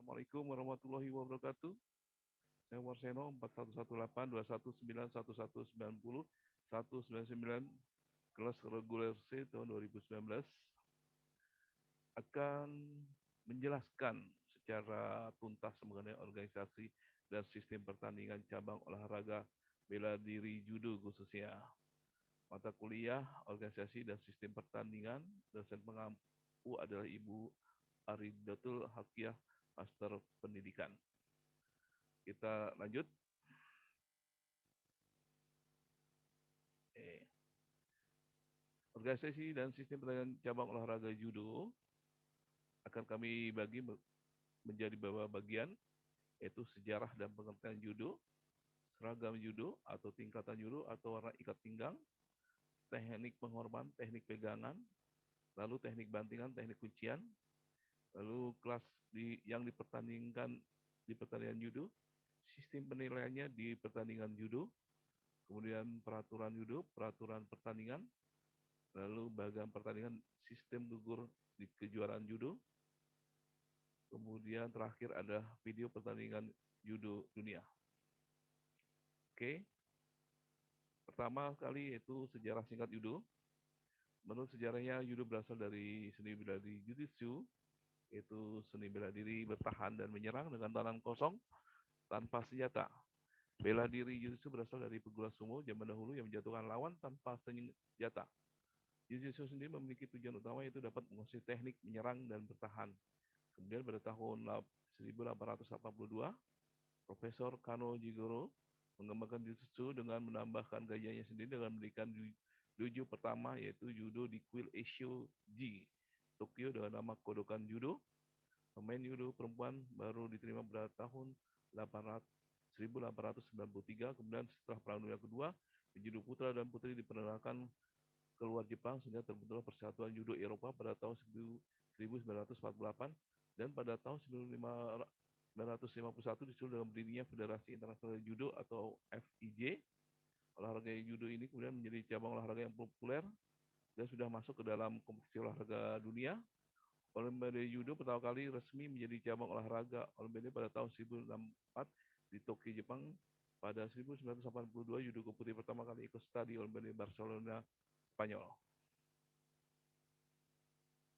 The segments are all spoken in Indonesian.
Assalamualaikum warahmatullahi wabarakatuh. Saya Warseno 4118 kelas reguler C tahun 2019 akan menjelaskan secara tuntas mengenai organisasi dan sistem pertandingan cabang olahraga bela diri judo khususnya. Mata kuliah organisasi dan sistem pertandingan, dosen pengampu adalah Ibu Aridatul Hakiah, Master Pendidikan. Kita lanjut. Organisasi dan sistem pertandingan cabang olahraga judo akan kami bagi menjadi beberapa bagian, yaitu sejarah dan pengertian judo, seragam judo atau tingkatan judo atau warna ikat pinggang, teknik penghormatan, teknik pegangan, lalu teknik bantingan, teknik kuncian, lalu kelas yang dipertandingkan di pertandingan judo, sistem penilaiannya di pertandingan judo, kemudian peraturan judo, peraturan pertandingan, lalu bagian pertandingan sistem gugur di kejuaraan judo, kemudian terakhir ada video pertandingan judo dunia. Oke, pertama kali yaitu sejarah singkat judo. Menurut sejarahnya, judo berasal dari seni bela diri jujitsu, yaitu seni bela diri bertahan dan menyerang dengan tangan kosong tanpa senjata. Bela diri jujitsu berasal dari pegulat sumo zaman dahulu yang menjatuhkan lawan tanpa senjata. Jujitsu sendiri memiliki tujuan utama yaitu dapat menguasai teknik menyerang dan bertahan. Kemudian pada tahun 1882, Profesor Kano Jigoro mengembangkan jujitsu dengan menambahkan gayanya sendiri dengan mendirikan dojo pertama yaitu judo di Kuil Eisho Ji, Tokyo dengan nama Kodokan Judo. Pemain judo perempuan baru diterima pada tahun 1893, kemudian setelah Perang Dunia Kedua, judo putra dan putri diperkenalkan keluar Jepang sehingga terbentuklah Persatuan Judo Eropa pada tahun 1948 dan pada tahun 1951 disusul dengan berdirinya Federasi Internasional Judo atau FIJ. Olahraga judo ini kemudian menjadi cabang olahraga yang populer dan sudah masuk ke dalam kompetisi olahraga dunia. Olimpiade Judo pertama kali resmi menjadi cabang olahraga Olimpiade pada tahun 1964 di Tokyo, Jepang. Pada 1982, judo putri pertama kali ikut studi Olimpiade Barcelona, Spanyol.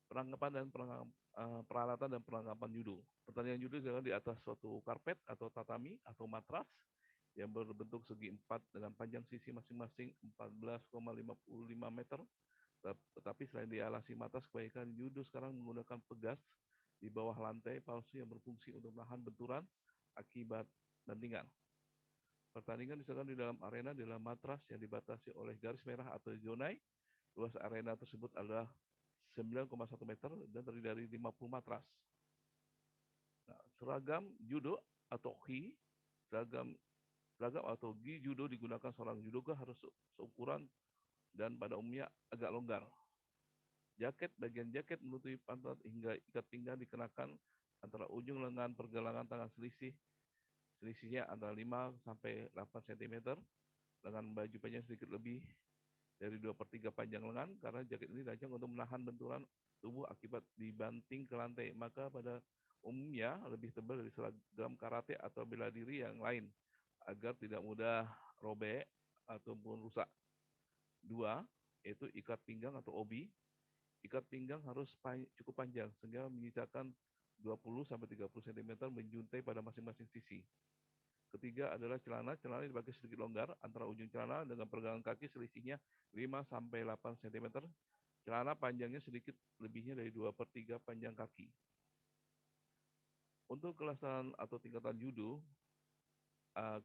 Peralatan dan perlengkapan judo. Pertandingan judo dilakukan di atas suatu karpet atau tatami atau matras yang berbentuk segi empat dengan panjang sisi masing-masing 14,55 meter. Tetapi selain dialasi matras, kebanyakan judo sekarang menggunakan pegas di bawah lantai palsu yang berfungsi untuk menahan benturan akibat bantingan. Pertandingan diselenggarakan di dalam arena di dalam matras yang dibatasi oleh garis merah atau zonai. Luas arena tersebut adalah 9,1 meter dan terdiri dari 50 matras. Nah, seragam judo atau gi, seragam atau gi judo digunakan seorang judoka harus seukuran dan pada umumnya agak longgar. Bagian jaket menutupi pantat hingga ikat pinggang dikenakan antara ujung lengan pergelangan tangan selisihnya antara 5 sampai 8 cm. Lengan baju panjang sedikit lebih dari 2/3 panjang lengan karena jaket ini dirancang untuk menahan benturan tubuh akibat dibanting ke lantai. Maka pada umumnya lebih tebal dari seragam karate atau bela diri yang lain agar tidak mudah robek ataupun rusak. 2, yaitu ikat pinggang atau obi. Ikat pinggang harus cukup panjang sehingga menyisakan 20-30 cm menjuntai pada masing-masing sisi. Ketiga adalah celana dipakai sedikit longgar antara ujung celana dengan pergelangan kaki selisihnya 5-8 cm. Celana panjangnya sedikit lebihnya dari 2/3 panjang kaki. Untuk kelasan atau tingkatan judo,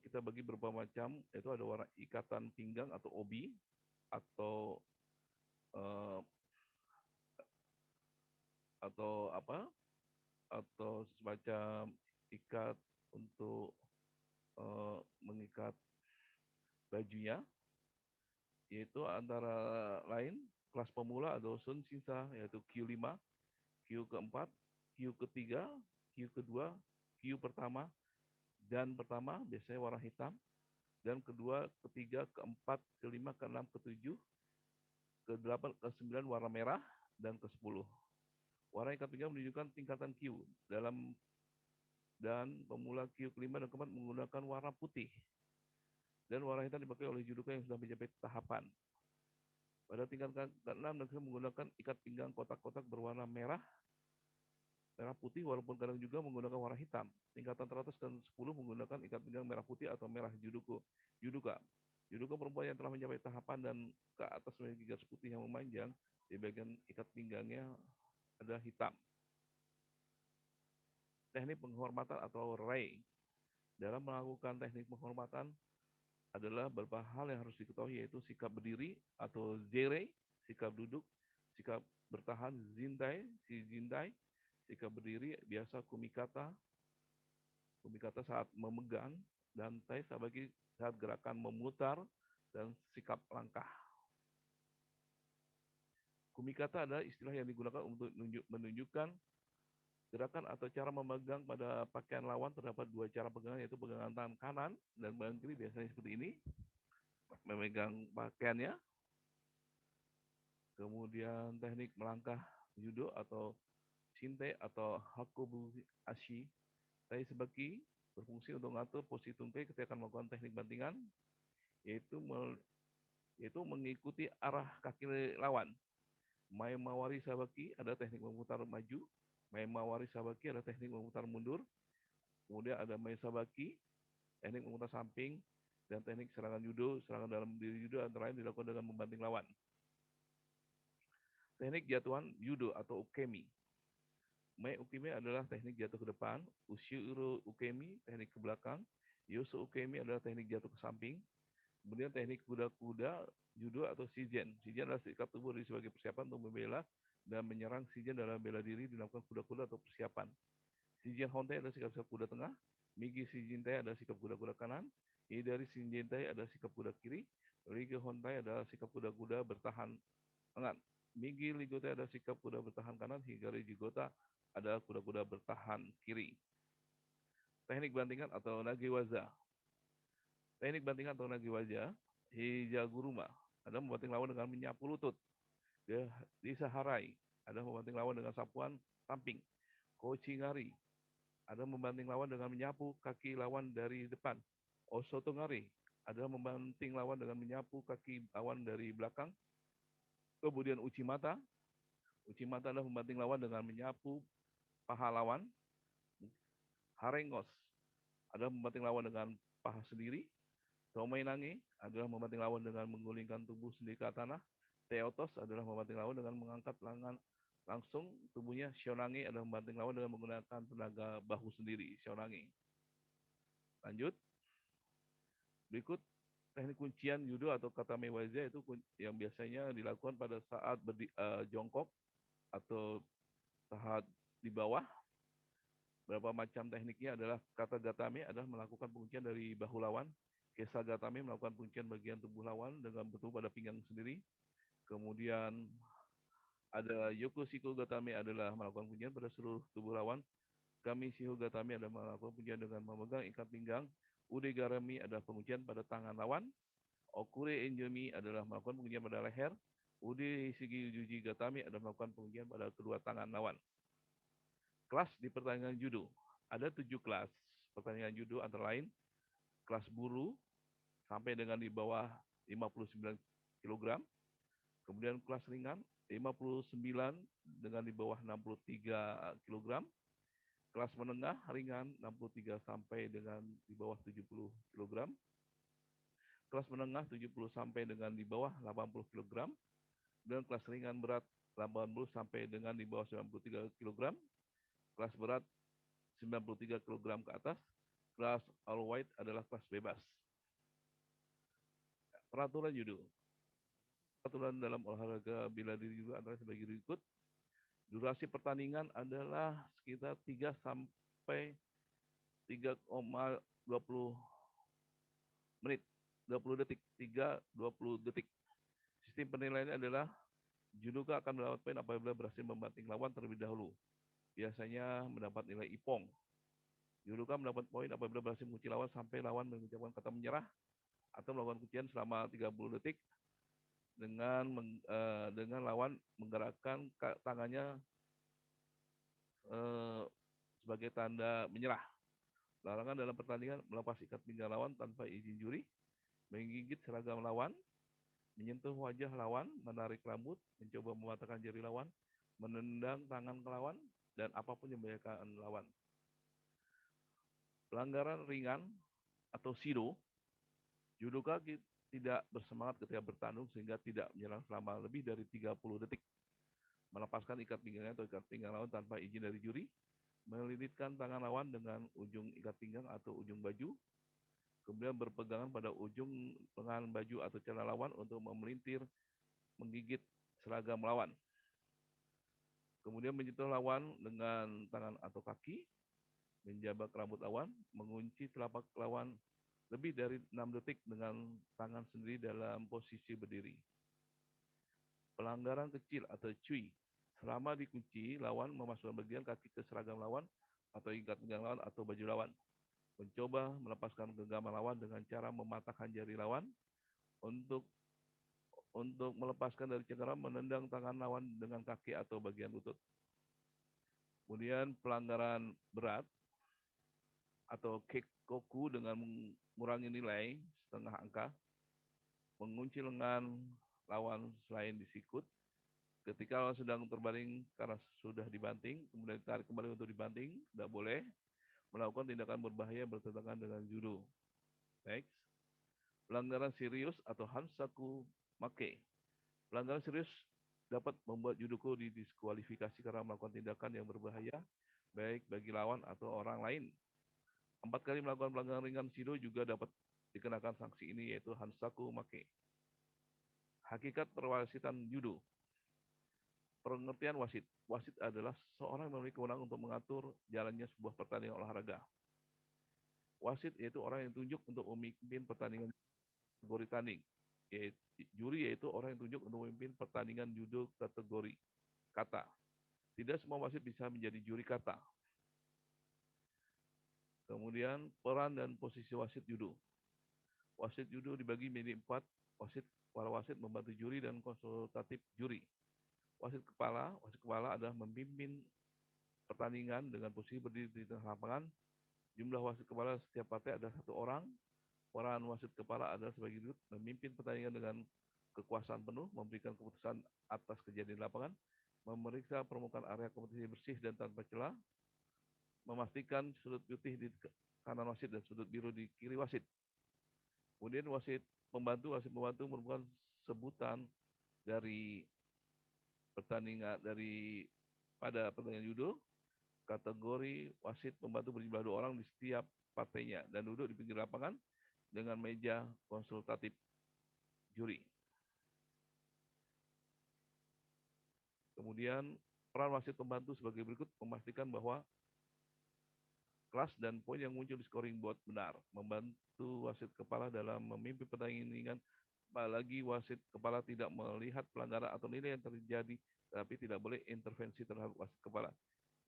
kita bagi beberapa macam, yaitu ada warna ikatan pinggang atau obi, atau semacam ikat untuk mengikat bajunya, yaitu antara lain kelas pemula ada Sun Shinsa yaitu Q5, Q keempat, Q ketiga, Q kedua, Q pertama, dan pertama biasanya warna hitam, dan kedua, ketiga, keempat, kelima, keenam, ketujuh, ke-8, ke-9 warna merah, dan ke-10. Warna ikat pinggang menunjukkan tingkatan Q. Dalam dan pemula Kyo kelima dan keempat menggunakan warna putih. Dan warna hitam dipakai oleh judoka yang sudah mencapai tahapan. Pada tingkat ke-6 dan ke menggunakan ikat pinggang kotak-kotak berwarna merah putih walaupun kadang juga menggunakan warna hitam. Tingkatan teratas dan 10 menggunakan ikat pinggang merah putih atau merah judoka. Judoka perempuan yang telah mencapai tahapan dan ke atas memiliki garis putih yang memanjang di bagian ikat pinggangnya ada hitam. Teknik penghormatan atau rei. Dalam melakukan teknik penghormatan adalah beberapa hal yang harus diketahui, yaitu sikap berdiri atau zere, sikap duduk, sikap bertahan zintai, sikap berdiri biasa kumikata saat memegang, dan tai sabaki saat gerakan memutar, dan sikap langkah. Kumikata adalah istilah yang digunakan untuk menunjukkan gerakan atau cara memegang pada pakaian lawan. Terdapat dua cara pegangan, yaitu pegangan tangan kanan dan tangan kiri, biasanya seperti ini, memegang pakaiannya. Kemudian teknik melangkah judo atau shinte atau hakobu ashi. Tai sabaki berfungsi untuk mengatur posisi tungkai ketika akan melakukan teknik bantingan, yaitu mengikuti arah kaki lawan. Maemawari sabaki ada teknik memutar maju, Maemawari sabaki ada teknik memutar mundur, kemudian ada Mae sabaki, teknik memutar samping, dan teknik serangan judo. Serangan dalam diri judo antara lain dilakukan dengan membanting lawan. Teknik jatuhan judo atau ukemi. Mae ukemi adalah teknik jatuh ke depan, Ushiro ukemi teknik ke belakang, Yoso ukemi adalah teknik jatuh ke samping. Kemudian teknik kuda-kuda judo atau shijen. Shijen adalah sikap tubuh sebagai persiapan untuk membela dan menyerang. Shijen dalam bela diri dilakukan kuda-kuda atau persiapan. Shijen hontai adalah sikap kuda tengah. Migi shijintai adalah sikap kuda-kuda kanan. Hidari shijintai adalah sikap kuda kiri. Rige hontai adalah sikap kuda-kuda bertahan kanan. Migi ligotai adalah sikap kuda bertahan kanan. Higari jigota adalah kuda-kuda bertahan kiri. Teknik bantingan atau nagewaza. Teknik bantingan atau nagewaza, hijaguruma, ada membanting lawan dengan menyapu lutut. Disaharai, ada membanting lawan dengan sapuan samping. Kochingari, ada membanting lawan dengan menyapu kaki lawan dari depan. Osotongari, ada membanting lawan dengan menyapu kaki lawan dari belakang. Kemudian uchimata, adalah membanting lawan dengan menyapu paha lawan. Harengos, ada membanting lawan dengan paha sendiri. Tomainangi adalah membanting lawan dengan menggulingkan tubuh sendiri ke tanah. Teotos adalah membanting lawan dengan mengangkat lengan langsung tubuhnya. Shionangi adalah membanting lawan dengan menggunakan tenaga bahu sendiri. Shionangi. Lanjut. Berikut teknik kuncian judo atau katame waza, itu yang biasanya dilakukan pada saat jongkok atau saat di bawah. Beberapa macam tekniknya adalah kata gatame adalah melakukan penguncian dari bahu lawan. Kesa gatame melakukan penguncian bagian tubuh lawan dengan bertumpu pada pinggang sendiri. Kemudian ada yokoshiko gatame adalah melakukan penguncian pada seluruh tubuh lawan. Kami shiho gatame adalah melakukan penguncian dengan memegang ikat pinggang. Ude garami adalah penguncian pada tangan lawan. Okure enjomi adalah melakukan penguncian pada leher. Ude shigi ujuji gatame adalah melakukan penguncian pada kedua tangan lawan. Kelas di pertandingan judo. Ada 7 kelas pertandingan judo, antara lain kelas buru sampai dengan di bawah 59 kg. Kemudian kelas ringan 59 dengan di bawah 63 kg. Kelas menengah ringan 63 sampai dengan di bawah 70 kg. Kelas menengah 70 sampai dengan di bawah 80 kg. Dan kelas ringan berat 80 sampai dengan di bawah 93 kg. Kelas berat 93 kg ke atas. Kelas all white adalah kelas bebas. Peraturan judo. Peraturan dalam olahraga bela diri juga antara sebagai berikut. Durasi pertandingan adalah sekitar 3 sampai 3,20 menit, 20 detik, 3-20 detik. Sistem penilaiannya adalah judoka akan mendapat poin apabila berhasil membanting lawan terlebih dahulu. Biasanya mendapat nilai ipong. Judoka mendapat poin apabila berhasil mengunci lawan sampai lawan mengucapkan kata menyerah atau melakukan kuncian selama 30 detik dengan lawan menggerakkan tangannya sebagai tanda menyerah. Larangan dalam pertandingan melepas ikat pinggang lawan tanpa izin juri, menggigit seragam lawan, menyentuh wajah lawan, menarik rambut, mencoba mematahkan jari lawan, menendang tangan ke lawan, dan apapun yang membahayakan lawan. Pelanggaran ringan atau shido, judoka tidak bersemangat ketika bertanding sehingga tidak menyerang selama lebih dari 30 detik. Melepaskan ikat pinggangnya atau ikat pinggang lawan tanpa izin dari juri, melilitkan tangan lawan dengan ujung ikat pinggang atau ujung baju, kemudian berpegangan pada ujung lengan baju atau celana lawan untuk memelintir, menggigit seragam lawan. Kemudian menyentuh lawan dengan tangan atau kaki, menjabak rambut lawan, mengunci telapak lawan lebih dari 6 detik dengan tangan sendiri dalam posisi berdiri. Pelanggaran kecil atau cui. Selama dikunci, lawan memasukkan bagian kaki ke seragam lawan atau ikat pinggang lawan atau baju lawan. Mencoba melepaskan genggaman lawan dengan cara mematahkan jari lawan. Untuk melepaskan dari cengkeraman, menendang tangan lawan dengan kaki atau bagian lutut. Kemudian pelanggaran berat atau keikoku dengan mengurangi nilai setengah angka, mengunci lengan lawan selain disikut, ketika lawan sedang terbaring karena sudah dibanting, kemudian ditarik kembali untuk dibanting, tidak boleh melakukan tindakan berbahaya bertentangan dengan judo. Next. Pelanggaran serius atau hansaku make. Pelanggaran serius dapat membuat judoka didiskualifikasi karena melakukan tindakan yang berbahaya, baik bagi lawan atau orang lain. 4 kali melakukan pelanggaran ringan shido juga dapat dikenakan sanksi ini, yaitu hansaku make. Hakikat perwasitan judo. Pengertian wasit. Wasit adalah seorang yang memiliki kewenangan untuk mengatur jalannya sebuah pertandingan olahraga. Wasit yaitu orang yang ditunjuk untuk memimpin pertandingan kategori tanding. Juri yaitu orang yang ditunjuk untuk memimpin pertandingan judo kategori kata. Tidak semua wasit bisa menjadi juri kata. Kemudian peran dan posisi wasit judo. Wasit judo dibagi menjadi 4. Para wasit membantu juri dan konsultatif juri. Wasit kepala adalah memimpin pertandingan dengan posisi berdiri di tengah lapangan. Jumlah wasit kepala setiap partai adalah 1 orang. Peran wasit kepala adalah sebagai berikut: memimpin pertandingan dengan kekuasaan penuh, memberikan keputusan atas kejadian lapangan, memeriksa permukaan area kompetisi bersih dan tanpa celah, memastikan sudut putih di kanan wasit dan sudut biru di kiri wasit. Kemudian wasit pembantu merupakan sebutan dari pertandingan pada pertandingan judo. Kategori wasit pembantu berjumlah 2 orang di setiap partainya dan duduk di pinggir lapangan dengan meja konsultatif juri. Kemudian peran wasit pembantu sebagai berikut: memastikan bahwa kelas dan poin yang muncul di scoring board benar, membantu wasit kepala dalam memimpin pertandingan, apalagi wasit kepala tidak melihat pelanggaran atau nilai yang terjadi, tapi tidak boleh intervensi terhadap wasit kepala.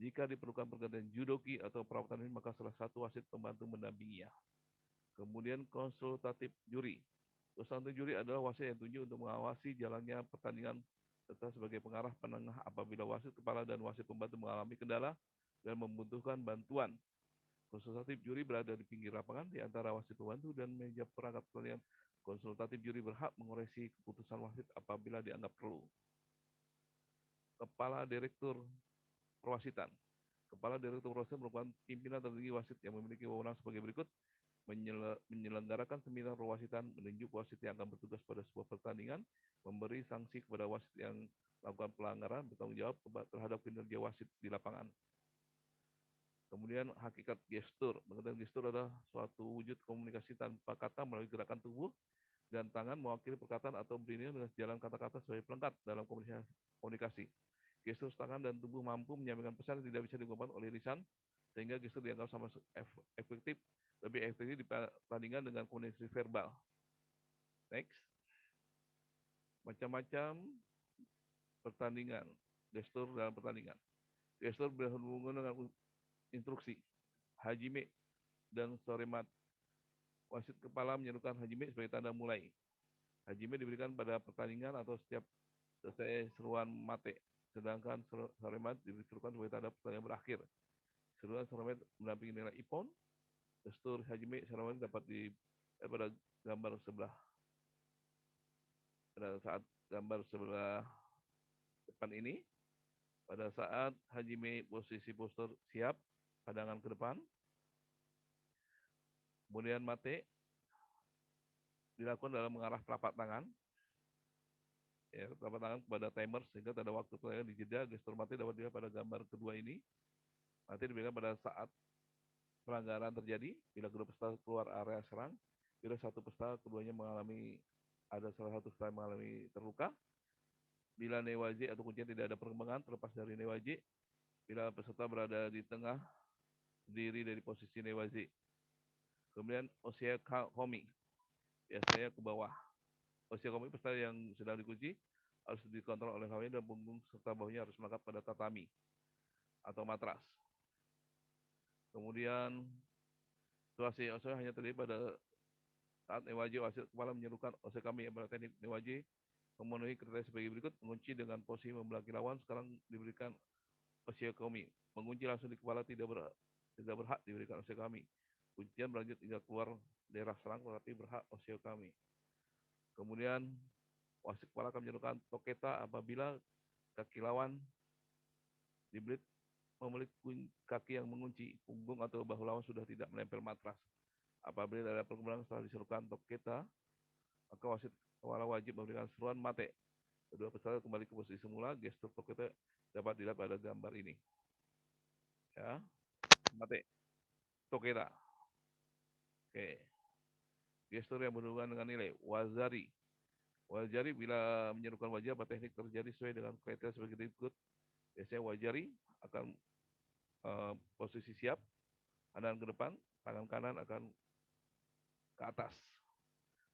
Jika diperlukan pergantian judoki atau perawatan ini, maka salah satu wasit pembantu mendampinginya. Kemudian konsultatif juri. Konsultatif juri adalah wasit yang ditunjuk untuk mengawasi jalannya pertandingan serta sebagai pengarah penengah apabila wasit kepala dan wasit pembantu mengalami kendala dan membutuhkan bantuan. Konsultatif juri berada di pinggir lapangan di antara wasit pembantu dan meja perangkat pertandingan. Konsultatif juri berhak mengoreksi keputusan wasit apabila dianggap perlu. Kepala Direktur Perwasitan. Kepala Direktur Perwasitan merupakan pimpinan tertinggi wasit yang memiliki wewenang sebagai berikut: menyelenggarakan seminar perwasitan, menunjuk wasit yang akan bertugas pada sebuah pertandingan, memberi sanksi kepada wasit yang melakukan pelanggaran, bertanggung jawab terhadap kinerja wasit di lapangan. Kemudian hakikat gestur. Pengertian gestur adalah suatu wujud komunikasi tanpa kata melalui gerakan tubuh dan tangan mewakili perkataan atau beriringan dengan jalan kata-kata sebagai pelengkap dalam komunikasi. Gestur tangan dan tubuh mampu menyampaikan pesan yang tidak bisa diungkapkan oleh lisan, sehingga gestur dianggap sama lebih efektif dibandingkan dengan komunikasi verbal. Next. Macam-macam pertandingan, gestur dalam pertandingan. Gestur berhubungan dengan instruksi, hajime, dan soremat. Wasit kepala menyerukan hajime sebagai tanda mulai. Hajime diberikan pada pertandingan atau setiap selesai seruan mate, sedangkan soremat diberikan sebagai tanda pertandingan berakhir. Seruan soremat mendampingi nilai ippon, gestur hajime Sarawak dapat pada gambar sebelah, pada saat gambar sebelah depan ini, pada saat hajime posisi postur siap, pandangan ke depan, kemudian mate dilakukan dalam mengarah telapak tangan, ya, telapak tangan kepada timer sehingga tak ada waktu yang dijeda. Gestur mate dapat dilihat pada gambar kedua ini. Mate diberikan pada saat pelanggaran terjadi, bila kedua peserta keluar area serang, bila satu peserta keduanya ada salah satu peserta mengalami terluka, bila newaji atau kuncian tidak ada perkembangan terlepas dari newaji, bila peserta berada di tengah berdiri dari posisi newaji. Kemudian Osia Komi, biasanya ke bawah. Osia Komi peserta yang sedang dikunci harus dikontrol oleh kawannya dan punggung serta bawahnya harus menghadap pada tatami atau matras. Kemudian situasi Osia hanya terjadi pada saat newaji wasit kepala menyerukan Osia Komi yang berteknik newaji memenuhi kriteria sebagai berikut: mengunci dengan posisi membelakang lawan. Sekarang diberikan Osia Komi. Mengunci langsung di kepala tidak berhak diberikan Osia Komi. Kuncian berlanjut hingga keluar daerah serang tetapi berhak Osia Komi. Kemudian wasit kepala akan menyerukan toketa apabila kaki lawan memiliki kaki yang mengunci punggung atau bahu lawan sudah tidak menempel matras. Apabila ada perkembangan setelah diserukan toketa, maka wasit kepala wajib memberikan seruan mate. Kedua peserta kembali ke posisi semula. Gestur toketa dapat dilihat pada gambar ini. Ya, mate, toketa. Oke. Gestur yang berhubungan dengan nilai wazari. Wajari bila menyerukan wajah apa teknik terjadi sesuai dengan kriteria sebagai berikut. Biasanya wajari akan posisi siap, kanan ke depan, tangan kanan akan ke atas.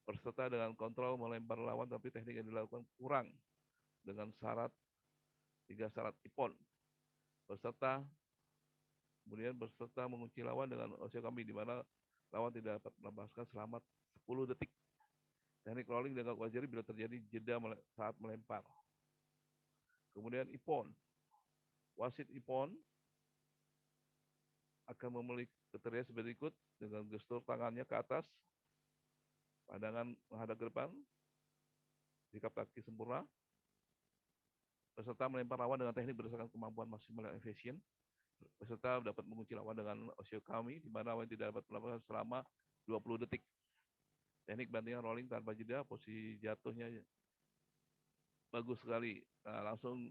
Peserta dengan kontrol melempar lawan tapi teknik yang dilakukan kurang dengan tiga syarat ipon. Kemudian berserta mengunci lawan dengan Osia Komi di mana lawan tidak dapat melepaskan selama 10 detik. Teknik rolling dengan wajari bila terjadi jeda saat melempar. Kemudian ipon. Wasit ipon akan memiliki kriteria sebagai berikut dengan gestur tangannya ke atas, pandangan menghadap ke depan, sikap kaki sempurna. Peserta melempar lawan dengan teknik berdasarkan kemampuan maksimal yang efisien. Peserta dapat mengunci lawan dengan Osia Komi di mana lawan tidak dapat melakukan selama 20 detik. Teknik bantingan rolling tanpa jeda, posisi jatuhnya bagus sekali. Nah, langsung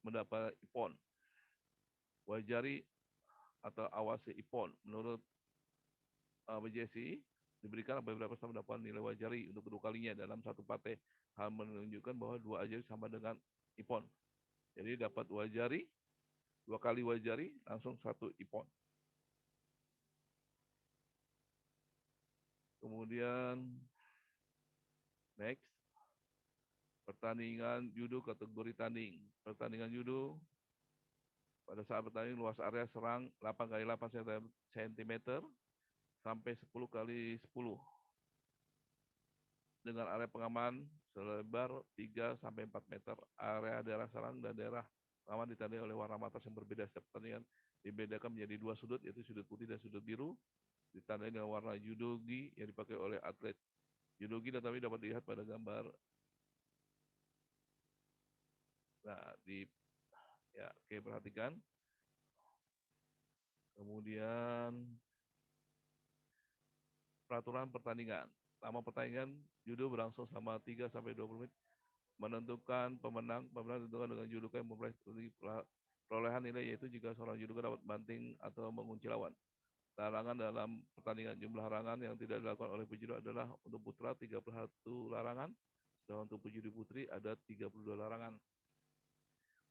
mendapat ipon. Wajari atau awasi ipon menurut BJSI diberikan apabila peserta mendapatkan nilai wajari untuk kedua kalinya dalam satu partai. Hal menunjukkan bahwa dua wajari sama dengan ipon. Jadi dapat wajari, 2 kali wajari, langsung 1 ipon. Kemudian next, pertandingan judo kategori tanding. Pertandingan judo pada saat pertandingan luas area serang 8 x 8 cm sampai 10 x 10 dengan area pengaman selebar 3 sampai 4 meter. Area daerah serang dan daerah pengaman ditandai oleh warna matras yang berbeda. Setiap pertandingan dibedakan menjadi 2 sudut, yaitu sudut putih dan sudut biru. Ditandai dengan warna judogi yang dipakai oleh atlet. Judogi tetapi dapat dilihat pada gambar. Nah, oke, perhatikan. Kemudian peraturan pertandingan. Lama pertandingan judo berlangsung selama 3 sampai 20 menit. Menentukan pemenang ditentukan dengan judoka yang memperoleh perolehan nilai, yaitu jika seorang judoka dapat banting atau mengunci lawan. Larangan dalam pertandingan, jumlah larangan yang tidak dilakukan oleh pejudo adalah untuk putra 31 larangan, sedangkan untuk pejudo putri ada 32 larangan.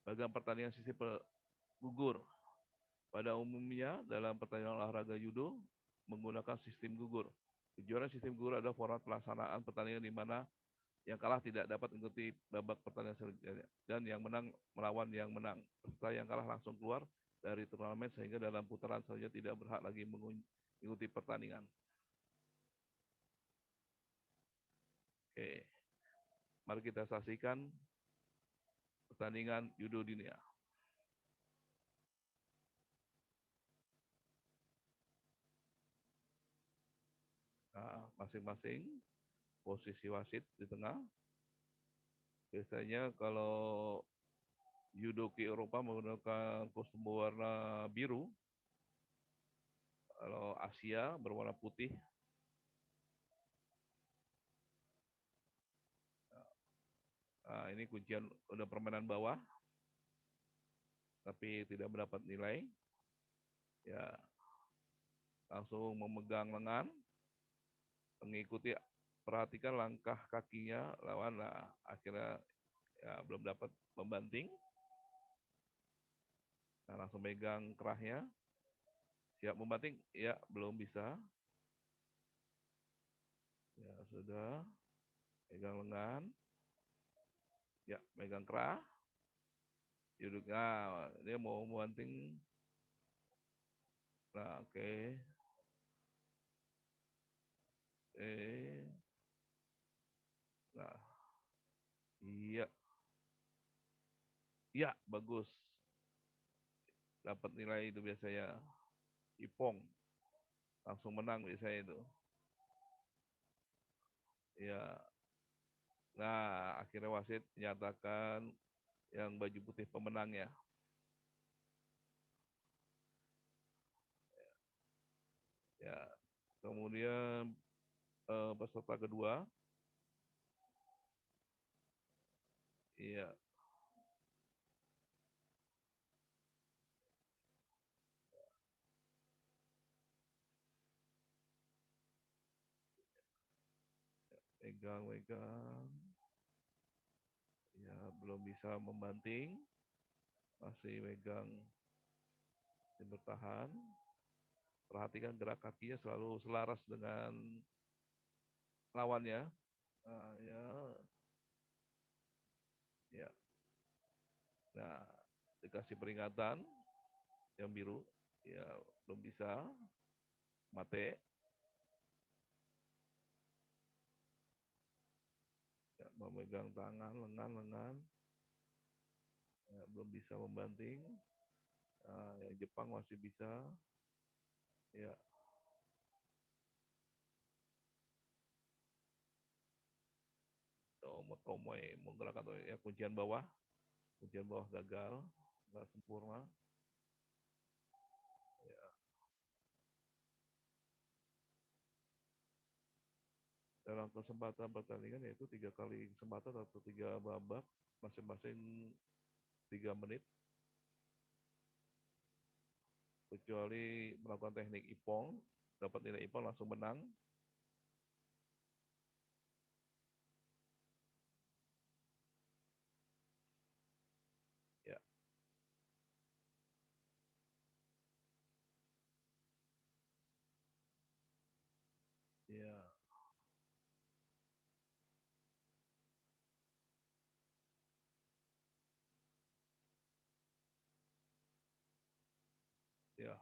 Bagian pertandingan sistem gugur. Pada umumnya dalam pertandingan olahraga judo menggunakan sistem gugur. Kejuaraan sistem gugur adalah format pelaksanaan pertandingan di mana yang kalah tidak dapat mengikuti babak pertandingan selanjutnya dan yang menang melawan yang menang. Peserta yang kalah langsung keluar dari turnamen sehingga dalam putaran selanjutnya tidak berhak lagi mengikuti pertandingan. Oke, mari kita saksikan pertandingan judo dunia. masing-masing, posisi wasit di tengah. Biasanya kalau judoki Eropa menggunakan kostum berwarna biru, kalau Asia berwarna putih. Nah, ini kuncian udah permainan bawah, tapi tidak mendapat nilai. Ya, langsung memegang lengan, mengikuti, perhatikan langkah kakinya lawan. Nah, akhirnya ya belum dapat membanting. Nah, langsung megang kerahnya, siap membanting, ya belum bisa. Ya sudah, pegang lengan, ya megang kerah, duduknya, dia mau membanting. Nah, oke. Nah, iya, iya bagus, dapat nilai itu biasanya. Ipong, langsung menang biasanya itu. Ya, nah akhirnya wasit menyatakan yang baju putih pemenangnya. Ya, kemudian peserta kedua, iya, pegang-pegang, ya belum bisa membanting, masih megang, masih bertahan. Perhatikan gerak kakinya selalu selaras dengan lawannya. Nah, ya, ya. Nah, dikasih peringatan yang biru, ya belum bisa, mate, ya, memegang tangan, lengan, ya, belum bisa membanting. Nah, yang Jepang masih bisa, ya. Tomoe menggerakkan ya, kuncian bawah gagal, nggak sempurna. Ya. Dalam kesempatan pertandingan yaitu 3 kali kesempatan atau 3 babak, masing-masing 3 menit, kecuali melakukan teknik ipong, dapat nilai ipong langsung menang. Ya, ya, ya.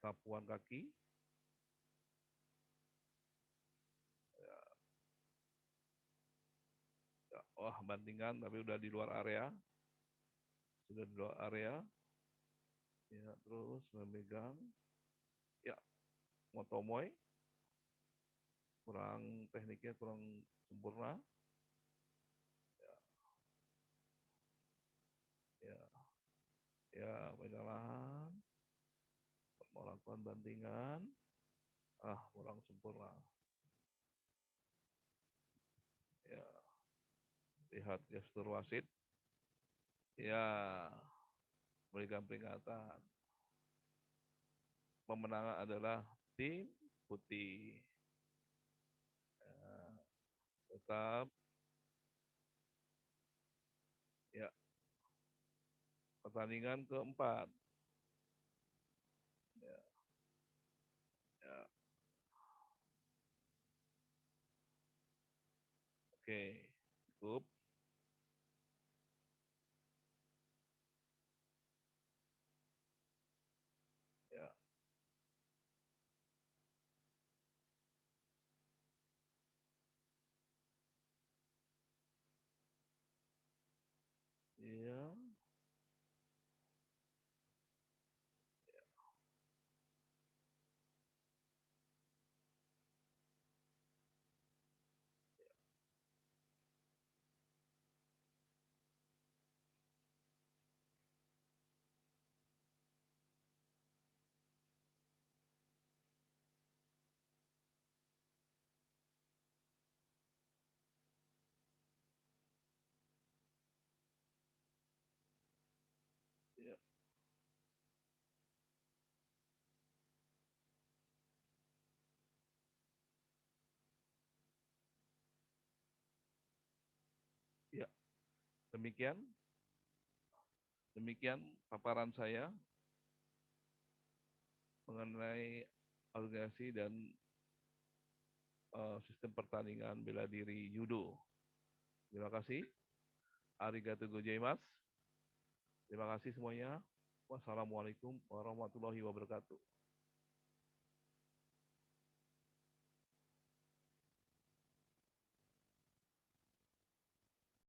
Sapuan kaki, ya, ya. Wah, bantingan tapi udah di luar area, sudah di luar area. Ya, terus memegang, ya, motomoy, kurang tekniknya kurang sempurna. Ya, ya, pegang lahan, melakukan bantingan, kurang sempurna. Ya, lihat gestur wasit, ya, berikan peringatan. Pemenang adalah tim putih. Ya, tetap, ya, pertandingan keempat. Ya, ya, oke, cukup. Ya, ya, Ya, ya. Demikian, demikian paparan saya mengenai organisasi dan sistem pertandingan bela diri judo. Terima kasih. Arigatou gozaimasu. Terima kasih semuanya. Wassalamualaikum warahmatullahi wabarakatuh.